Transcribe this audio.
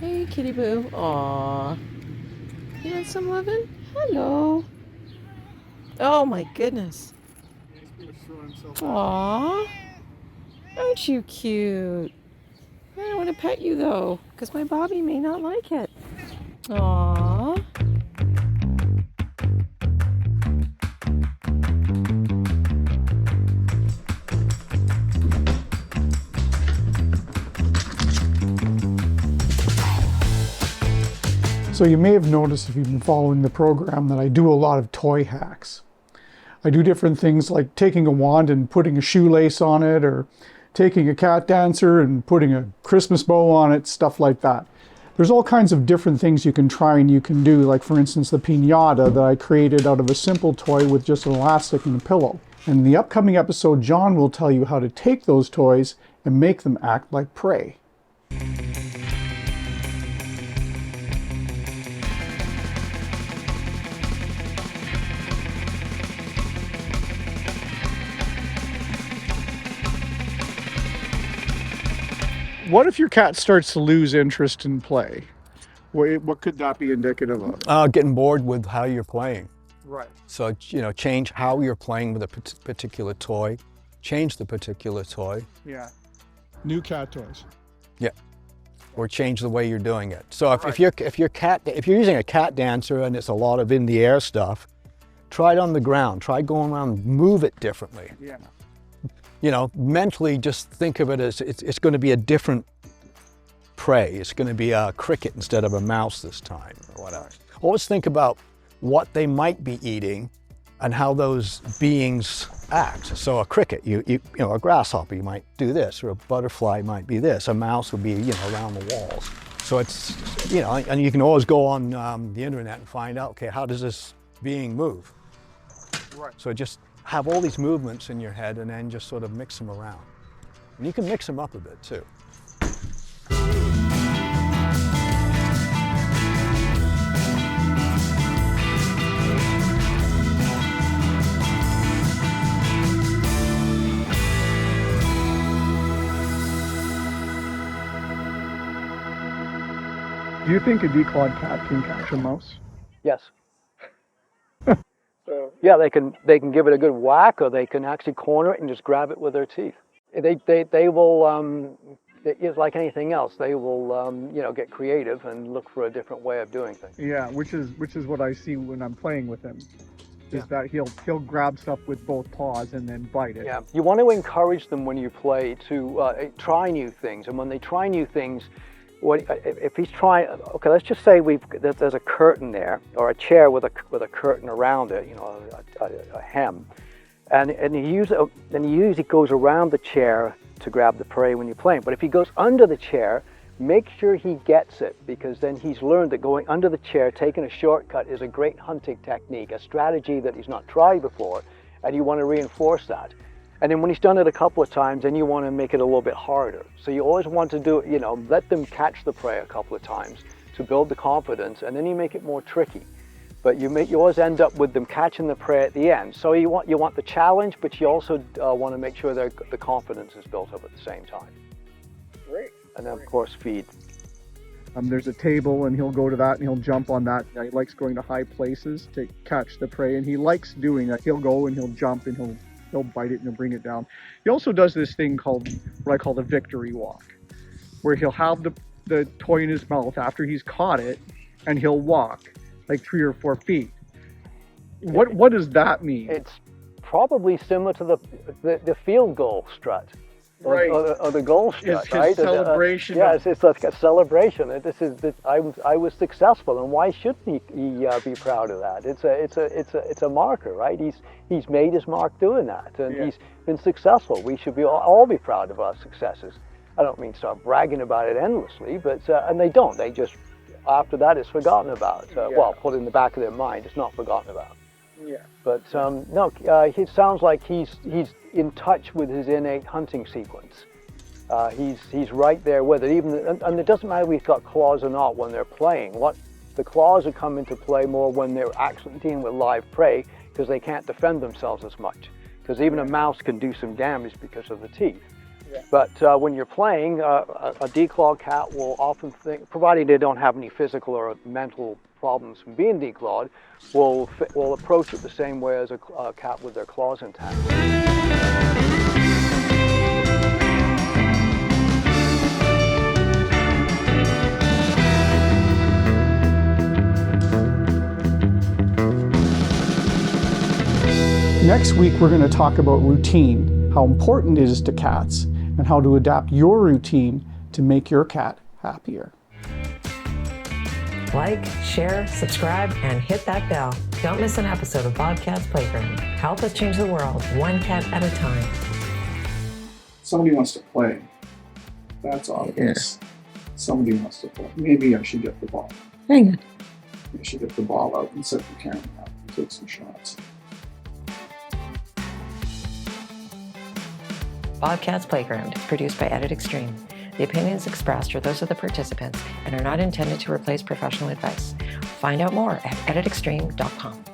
Hey, kitty boo. Aw. You want some loving? Hello. Oh my goodness. Aw. Aren't you cute? I don't want to pet you though, because my Bobby may not like it. Aw. So you may have noticed if you've been following the program that I do a lot of toy hacks. I do different things like taking a wand and putting a shoelace on it, or taking a cat dancer and putting a Christmas bow on it, stuff like that. There's all kinds of different things you can try and you can do, like for instance the pinata that I created out of a simple toy with just an elastic and a pillow. And in the upcoming episode, John will tell you how to take those toys and make them act like prey. What if your cat starts to lose interest in play? What could that be indicative of? Getting bored with how you're playing. Right. So, change how you're playing with a particular toy. Change the particular toy. Yeah. New cat toys. Yeah. Or change the way you're doing it. So if you're using a cat dancer and it's a lot of in the air stuff, try it on the ground. Try going around, move it differently. Yeah. Mentally just think of it as it's going to be a different prey. It's going to be a cricket instead of a mouse this time or whatever. Always think about what they might be eating and how those beings act. So a cricket, a grasshopper, you might do this, or a butterfly might be this. A mouse would be, around the walls. So it's, and you can always go on the internet and find out, okay, how does this being move? Right. So just have all these movements in your head and then just sort of mix them around. And you can mix them up a bit too. Do you think a declawed cat can catch a mouse? Yes. Yeah, they can give it a good whack, or they can actually corner it and just grab it with their teeth. They will, it's like anything else, they will get creative and look for a different way of doing things. Yeah, which is what I see when I'm playing with him. Is that he'll grab stuff with both paws and then bite it. Yeah, you want to encourage them when you play to try new things, and when they try new things, if he's trying, okay, let's just say there's a curtain there, or a chair with a curtain around it, a hem, and he usually goes around the chair to grab the prey when you're playing. But if he goes under the chair, make sure he gets it, because then he's learned that going under the chair, taking a shortcut, is a great hunting technique, a strategy that he's not tried before, and you want to reinforce that. And then when he's done it a couple of times, then you want to make it a little bit harder. So you always want to do, let them catch the prey a couple of times to build the confidence, and then you make it more tricky. But you always end up with them catching the prey at the end. So you want the challenge, but you also want to make sure that the confidence is built up at the same time. Great. And then of course feed. There's a table, and he'll go to that and he'll jump on that. He likes going to high places to catch the prey, and he likes doing that. He'll go and he'll jump and he'll bite it and he'll bring it down. He also does this thing called what I call the victory walk, where he'll have the toy in his mouth after he's caught it, and he'll walk like 3 or 4 feet. What does that mean? It's probably similar to the field goal strut. Right. Or the goal strut, it's right? His celebration. It's like a celebration. I was successful, and why shouldn't he be proud of that? It's a marker, right? He's made his mark doing that, and he's been successful. We should all be proud of our successes. I don't mean start bragging about it endlessly, but and they don't. They just, after that, it's forgotten about. Well, put in the back of their mind. It's not forgotten about. Yeah. But no, it sounds like he's in touch with his innate hunting sequence. He's right there with it. And it doesn't matter if he's got claws or not when they're playing. The claws will come into play more when they're actually dealing with live prey, because they can't defend themselves as much. Because even a mouse can do some damage because of the teeth. But when you're playing, a declawed cat will often think, provided they don't have any physical or mental problems from being declawed, will approach it the same way as a cat with their claws intact. Next week, we're going to talk about routine, how important it is to cats, and how to adapt your routine to make your cat happier. Like, share, subscribe, and hit that bell. Don't miss an episode of BobCat's Playground. Help us change the world, one cat at a time. Somebody wants to play. That's obvious. Yeah. Somebody wants to play. Maybe I should get the ball. Hang on. I should get the ball out and set the camera up and take some shots. BobCat's Playground is produced by Edit Extreme. The opinions expressed are those of the participants and are not intended to replace professional advice. Find out more at editextreme.com.